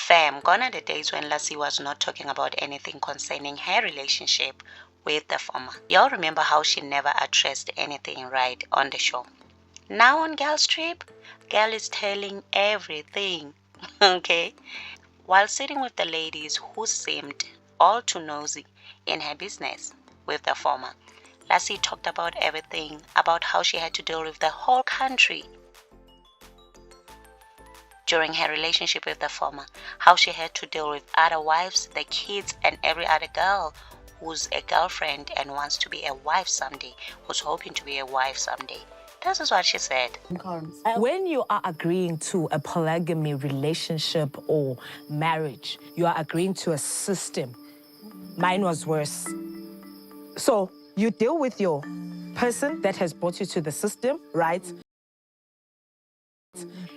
Fam, gone are the days when Lassi was not talking about anything concerning her relationship with the former. Y'all remember how she never addressed anything right on the show. Now on Girl's Trip, Girl is telling everything, okay? While sitting with the ladies who seemed all too nosy in her business with the former, Lassi talked about everything, about how she had to deal with the whole country during her relationship with the former, how she had to deal with other wives, the kids, and every other girl who's a girlfriend and wants to be a wife someday, who's hoping to be a wife someday. This is what she said. When you are agreeing to a polygamy relationship or marriage, you are agreeing to a system. Mine was worse. So you deal with your person that has brought you to the system, right?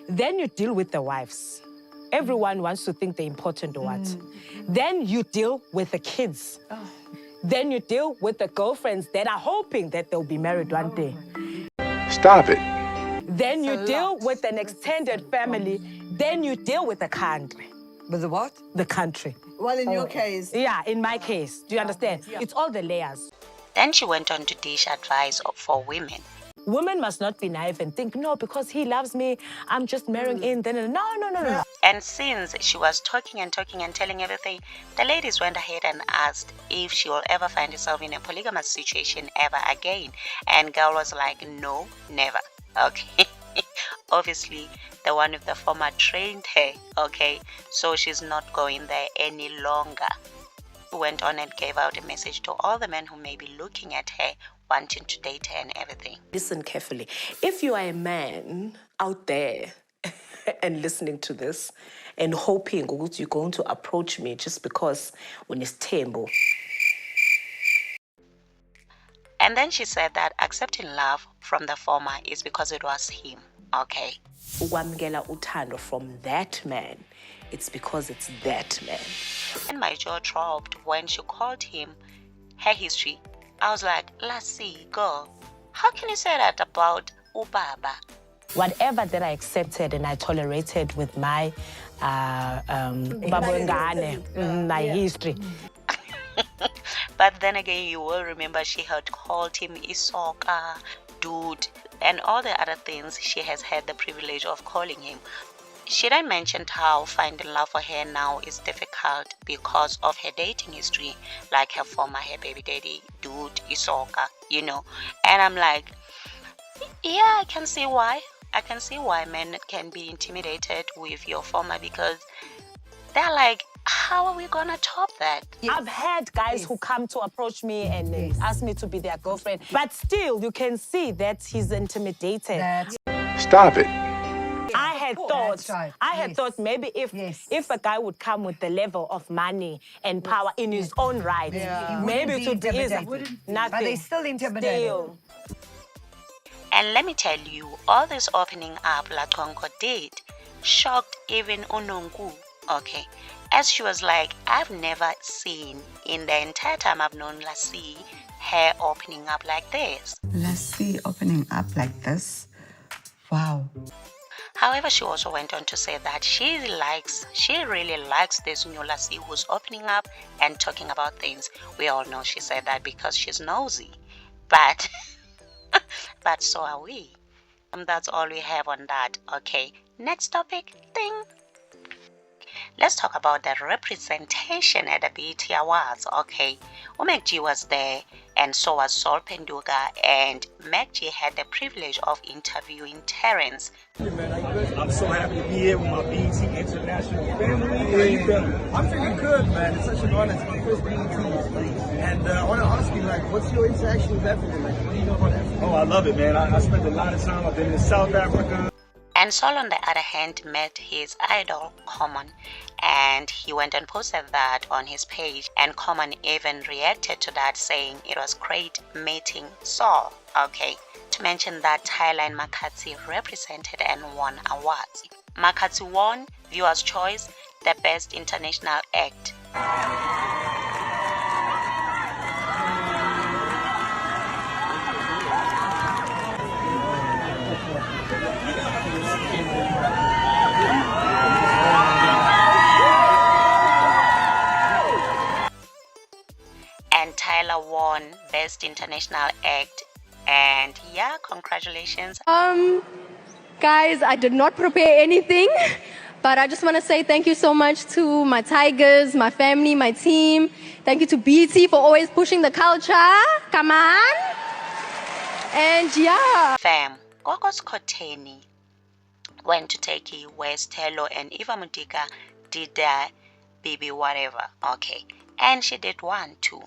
Then you deal with the wives. Everyone wants to think they're important or what. Then you deal with the kids. Then you deal with the girlfriends that are hoping that they'll be married one day. Stop it. Then you deal with an extended family. Then you deal with the country. With the what? The country. Well, in your case. Yeah, in my case. Do you understand? Yeah. It's all the layers. Then she went on to dish advice for women. Women must not be naive and think, no, because he loves me, I'm just marrying in. Then no. And since she was talking and telling everything, the ladies went ahead and asked if she will ever find herself in a polygamous situation ever again. And Girl was like, no, never. Okay. Obviously, the one with the former trained her, okay? So she's not going there any longer. Went on and gave out a message to all the men who may be looking at her, wanting to date her and everything. Listen carefully. If you are a man out there and listening to this and hoping you're going to approach me just because when it's tembo. And then she said that accepting love from the former is because it was him, okay? Ukwamukela uthando from that man, it's because it's that man. And my jaw dropped when she called him her history. I was like, Lassi, girl, how can you say that about Ubaba? Whatever that I accepted and I tolerated with my my history. But then again, you will remember she had called him Isoka, dude, and all the other things she has had the privilege of calling him. She then mentioned how finding love for her now is difficult because of her dating history, like her former, her baby daddy, dude, Isoka, you know. And I'm like, yeah, I can see why. I can see why men can be intimidated with your former because they're like, how are we gonna top that? I've had guys who come to approach me and ask me to be their girlfriend, but still you can see that he's intimidated. Stop it. I had thought maybe if a guy would come with the level of money and power in his own right, maybe it would be easy. Nothing. But they still intimidated. And let me tell you, all this opening up LaConco did shocked even Unongu, okay? As she was like, I've never seen in the entire time I've known Lassi, her opening up like this. Lassi opening up like this? Wow. However, she also went on to say that she really likes this new Lassi who's opening up and talking about things. We all know she said that because she's nosy. But, but so are we. And that's all we have on that, okay? Next topic, ding. Let's talk about the representation at the BET Awards, okay? MacG was there, and so was Sol Penduga, and MacG had the privilege of interviewing Terrence. I'm so happy to be here with my BET International family. How you feeling? I'm feeling good, man. It's such an honor to be first BET. And I want to ask you, like, what's your interaction with Africa? Like, what do you know about Africa? Oh, I love it, man. I spent a lot of time. I've been in South Africa. And Sol, on the other hand, met his idol, Common, and he went and posted that on his page, and Common even reacted to that, saying it was great meeting Sol, okay? To mention that Thailand Makatsi represented and won awards. Makatsi won Viewer's Choice, the Best International Act. Best International Act. And yeah, congratulations. Guys, I did not prepare anything, but I just want to say thank you so much to my tigers, my family, my team. Thank you to BT for always pushing the culture. Come on. And yeah. Fam, Gogo Skhotheni went to Turkey where Stelo and Eva Mutika did their baby whatever. Okay. And she did one too.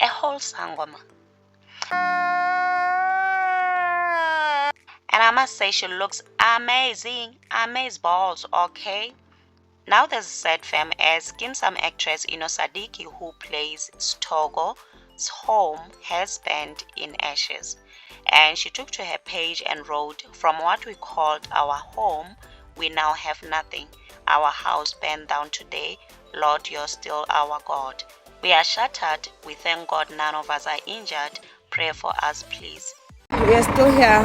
A whole sangoma. And I must say she looks amazing. Amaze balls, okay? Now there's a sad fam as Skeem actress Inno Sadiki, who plays Stogo's home has burned in ashes. And she took to her page and wrote, "From what we called our home, we now have nothing. Our house burned down today. Lord, you're still our God. We are shattered. We thank God none of us are injured. Pray for us, please." We are still here.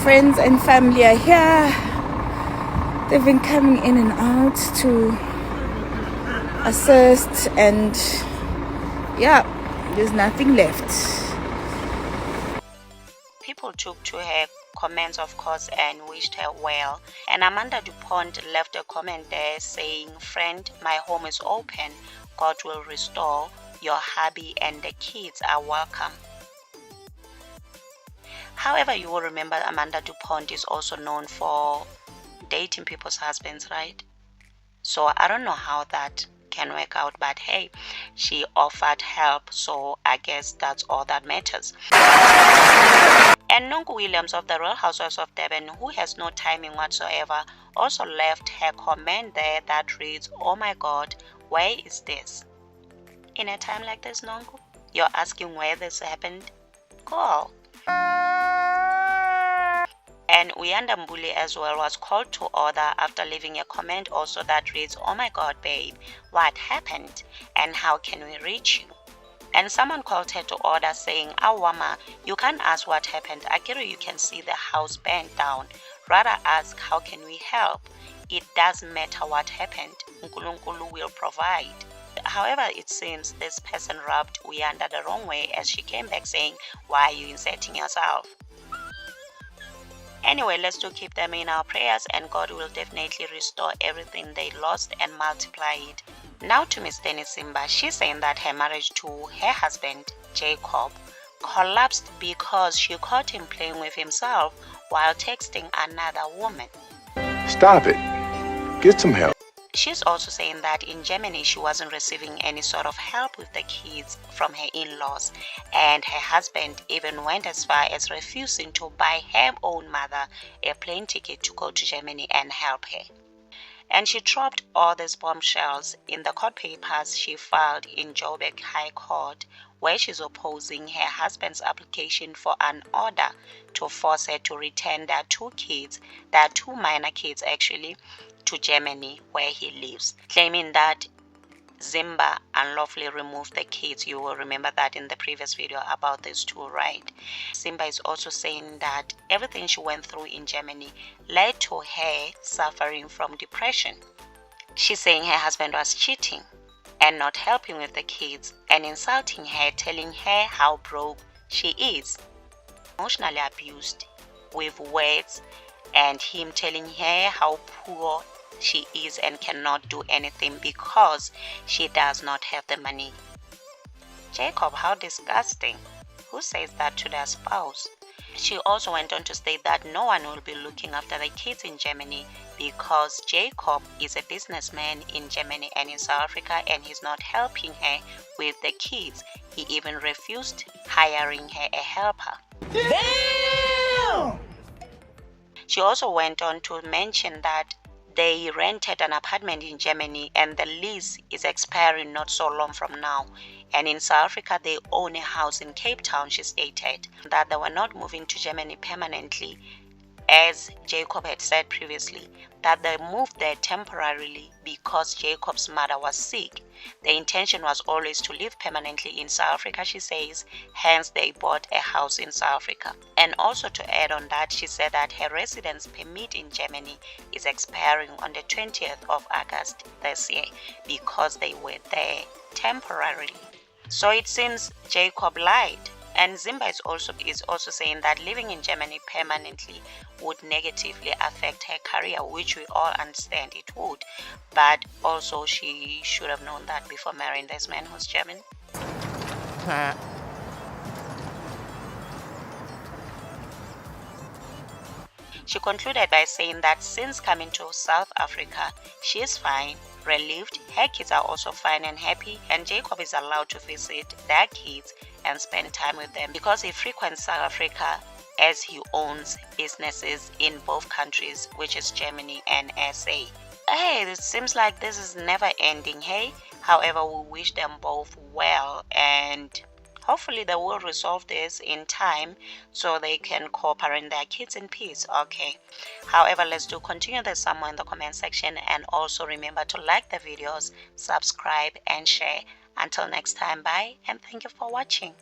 Friends and family are here. They've been coming in and out to assist, and yeah, there's nothing left. People took to her comments, of course, and wished her well. And Amanda DuPont left a comment there saying, "Friend, my home is open. God will restore. Your hubby and the kids are welcome." However, you will remember Amanda DuPont is also known for dating people's husbands, right? So I don't know how that can work out, but hey, she offered help, so I guess that's all that matters. And Nonku Williams of the Real Housewives of Durban, who has no timing whatsoever, also left her comment there that reads, "Oh my God, where is this?" In a time like this, Nonku, you're asking where this happened? Girl. And Uyanda Mbuli as well was called to order after leaving a comment also that reads, "Oh my God, babe, what happened? And how can we reach you?" And someone called her to order saying, "Awama, you can't ask what happened. Akira, you can see the house burned down. Rather ask, how can we help? It doesn't matter what happened. Nkulunkulu will provide." However, it seems this person rubbed Uyanda the wrong way as she came back saying, "Why are you inserting yourself?" Anyway, let's do keep them in our prayers, and God will definitely restore everything they lost and multiply it. Now to Miss Denise Zimba, she's saying that her marriage to her husband, Jacob, collapsed because she caught him playing with himself while texting another woman. Stop it. Get some help. She's also saying that in Germany she wasn't receiving any sort of help with the kids from her in-laws, and her husband even went as far as refusing to buy her own mother a plane ticket to go to Germany and help her. And she dropped all these bombshells in the court papers she filed in Joburg High Court, where she's opposing her husband's application for an order to force her to return their two minor kids actually, to Germany where he lives, claiming that Simba unlawfully removed the kids. You will remember that in the previous video about these two, right? Simba is also saying that everything she went through in Germany led to her suffering from depression. She's saying her husband was cheating and not helping with the kids and insulting her, telling her how broke she is, emotionally abused with words, and him telling her how poor she is and cannot do anything because she does not have the money. Jacob, how disgusting. Who says that to their spouse? She also went on to state that no one will be looking after the kids in Germany because Jacob is a businessman in Germany and in South Africa, and he's not helping her with the kids. He even refused hiring her a helper. Damn! She also went on to mention that they rented an apartment in Germany and the lease is expiring not so long from now. And in South Africa, they own a house in Cape Town. She stated that they were not moving to Germany permanently, as Jacob had said previously, that they moved there temporarily because Jacob's mother was sick. The intention was always to live permanently in South Africa, she says, hence they bought a house in South Africa. And also to add on that, she said that her residence permit in Germany is expiring on the 20th of August this year because they were there temporarily. So it seems Jacob lied. And Zimba is also saying that living in Germany permanently would negatively affect her career, which we all understand it would. But also she should have known that before marrying this man who's German. She concluded by saying that since coming to South Africa, she is fine, relieved, her kids are also fine and happy, and Jacob is allowed to visit their kids and spend time with them because he frequents South Africa as he owns businesses in both countries, which is Germany and SA. Hey, it seems like this is never ending, hey? However, we wish them both well, and hopefully they will resolve this in time so they can co-parent their kids in peace. Okay. However, let's do continue the somewhere in the comment section, and also remember to like the videos, subscribe and share. Until next time, bye and thank you for watching.